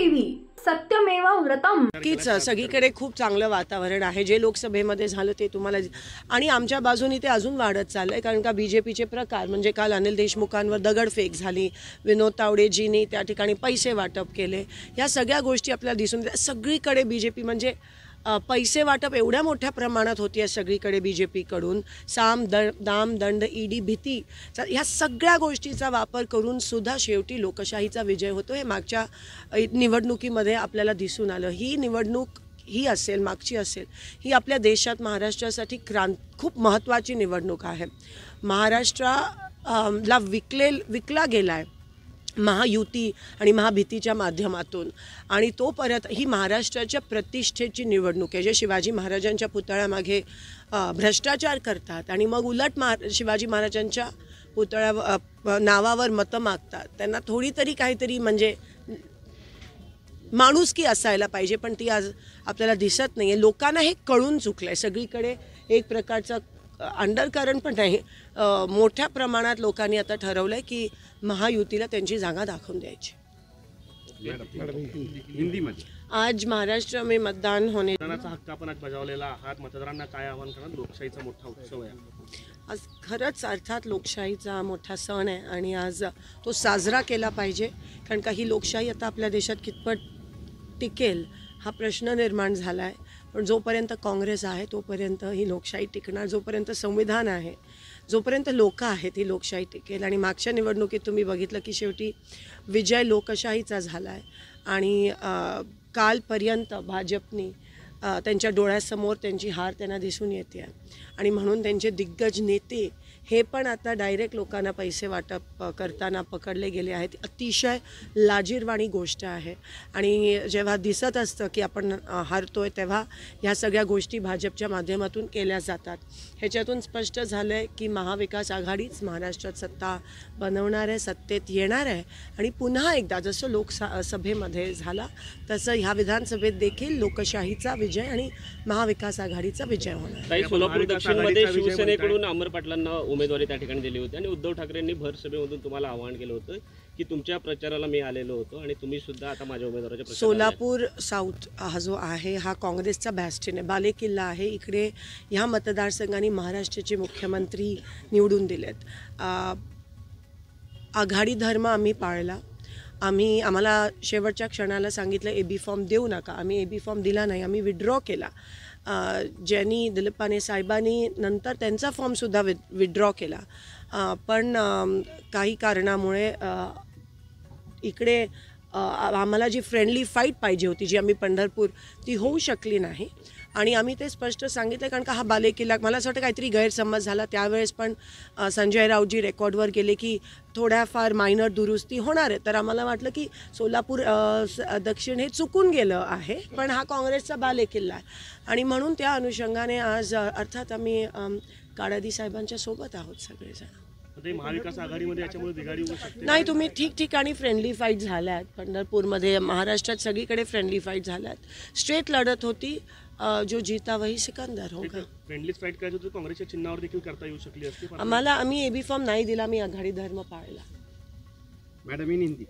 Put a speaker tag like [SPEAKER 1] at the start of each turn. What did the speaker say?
[SPEAKER 1] TV सत्यमेव व्रतम।
[SPEAKER 2] नक्कीच सगळीकडे खूप चांगलं वातावरण आहे. जे लोकसभेमध्ये झालं ते तुम्हाला आणि आमच्या बाजूनी ते अजून वाढत चाललंय, कारण का बीजेपीचे प्रकार म्हणजे काल अनिल देशमुखांवर दगडफेक झाली, विनोद तावडेजींनी त्या ठिकाणी पैसे वाटप केले, या सगळ्या गोष्टी आपल्याला दिसून येतात. सगळीकडे बीजेपी म्हणजे पैसे वाटप एवढ्या मोठ्या प्रमाणात होती आहे सगळीकडे बीजेपीकडून. साम दाम दंड ईडी भीती ह्या सगळ्या गोष्टीचा वापर करून सुद्धा शेवटी लोकशाहीचा विजय होतो. हे मागच्या निवडणुकीमध्ये आपल्याला दिसून आलं. ही निवडणूक ही असेल, मागची असेल, ही आपल्या देशात महाराष्ट्रासाठी खूप महत्त्वाची निवडणूक आहे. महाराष्ट्राला विकला गेला आहे महायुती आणि महाभीतीच्या माध्यमातून, आणि तो परत ही महाराष्ट्राच्या प्रतिष्ठेची निवडणूक आहे. जे शिवाजी महाराजांच्या पुतळ्यामागे भ्रष्टाचार करतात आणि मग उलट शिवाजी महाराजांच्या पुतळ्या नावावर मतं मागतात, त्यांना थोडी तरी काहीतरी म्हणजे माणुसकी असायला पाहिजे, पण ती आज आपल्याला दिसत नाही आहे. लोकांना हे कळून चुकलं आहे. सगळीकडे एक प्रकारचं अंडरकरंट पण नाही. मोठ्या प्रमाणात लोकांनी आता ठरवलं आहे की महायुतीला त्यांची जागा दाखवून द्यायची. आज महाराष्ट्र में मतदान होणे
[SPEAKER 3] हक्क आपण आज बजावलेला आहात. मतदारांना काय आव्हान करणार? लोकशाहीचा मोठा उत्सव आहे
[SPEAKER 2] आज. खरंच अर्थात लोकशाहीचा मोठा सण आहे आणि आज तो साजरा केला पाहिजे, कारण का ही लोकशाही आता आपल्या देशात कितपत टिकेल हा प्रश्न निर्माण झाला आहे. पण जोपर्यंत काँग्रेस आहे तोपर्यंत ही लोकशाही टिकणार. जोपर्यंत संविधान आहे, जोपर्यंत लोक आहेत, ही लोकशाही टिकेल. आणि मागच्या निवडणुकीत तुम्ही बघितलं की शेवटी विजय लोकशाहीचा झाला आहे आणि कालपर्यंत भाजपनी त्यांच्या डोळ्यासमोर त्यांची हार त्यांना दिसून येते आहे. आणि म्हणून त्यांचे दिग्गज नेते हे पण आता डायरेक्ट लोकांना पैसे वाटप करताना पकडले गेले आहेत. अतिशय लाजिरवाणी गोष्ट आहे. आणि जेव्हा दिसत असतं की आपण हारतोय, तेव्हा ह्या सगळ्या गोष्टी भाजपच्या माध्यमातून केल्या जातात. ह्याच्यातून स्पष्ट झालं आहे की महाविकास आघाडीच महाराष्ट्रात सत्ता बनवणार आहे, सत्तेत येणार आहे. आणि पुन्हा एकदा जसं लोकसभेमध्ये झाला तसं ह्या विधानसभेत देखील लोकशाहीचा विजय आणि महाविकास आघाडीचा विजय होणार.
[SPEAKER 4] सोलापूर दक्षिणमध्ये शिवसेनेकडून अमर पाटलांना उमेदवारी त्या ठिकाणी दिली होती आणि उद्धव ठाकरेंनी भर सभेमधून तुम्हाला आवाहन केलं होतं की तुमच्या प्रचाराला मी आलेलो होतो आणि तुम्ही सुद्धा आता माझ्या उमेदवाराच्या प्रचाराला.
[SPEAKER 2] सोलापूर साऊथ हा जो आहे हा काँग्रेसचा बॅस्टिन आहे, बालेकिल्ला आहे. इकडे ह्या मतदारसंघाने महाराष्ट्राचे मुख्यमंत्री निवडून दिलेत. आघाडी धर्म आम्ही पाळला. आम्हाला शेवटच्या क्षणाला सांगितलं AB फॉर्म देऊ नका. आम्ही AB फॉर्म दिला नाही, आम्ही विड्रॉ केला. ज्यांनी दिलीप पाने साहेबांनी नंतर त्यांचा फॉर्मसुद्धा विड्रॉ केला. पण काही कारणामुळे इकडे आम्हाला जी फ्रेंडली फाईट पाहिजे होती, जी आम्ही पंढरपूर, ती होऊ शकली नाही. आणि आम्ही ते स्पष्ट सांगितलं, कारण का हा बालेकिल्ला, मला असं वाटतं काहीतरी गैरसमज झाला त्यावेळेस. पण संजय राऊतजी रेकॉर्डवर गेले की थोड्याफार मायनर दुरुस्ती होणार आहे. तर आम्हाला वाटलं की सोलापूर दक्षिण हे चुकून गेलं आहे, पण हा काँग्रेसचा बालेकिल्ला आहे. आणि म्हणून त्या अनुषंगाने आज अर्थात आम्ही काळादी साहेबांच्या सोबत आहोत सगळेजण.
[SPEAKER 3] महाविकास आघाडीमध्ये याच्यामुळे बिघाडी होऊ शकते?
[SPEAKER 2] नाही, तुम्ही ठिकठिकाणी फ्रेंडली फाईट झाल्या आहेत. पंढरपूरमध्ये, महाराष्ट्रात सगळीकडे फ्रेंडली फाईट झाल्या आहेत. स्ट्रेट लढत होती. जो जीता वही सिकंदर होगा.
[SPEAKER 3] फ्रेंडली फाईट करायची होती, काँग्रेसच्या चिन्हावर देखील करता येऊ शकली असती.
[SPEAKER 2] आम्ही AB फॉर्म नाही दिला, मी आघाडी धर्म पाळला.
[SPEAKER 3] Madam in Hindi.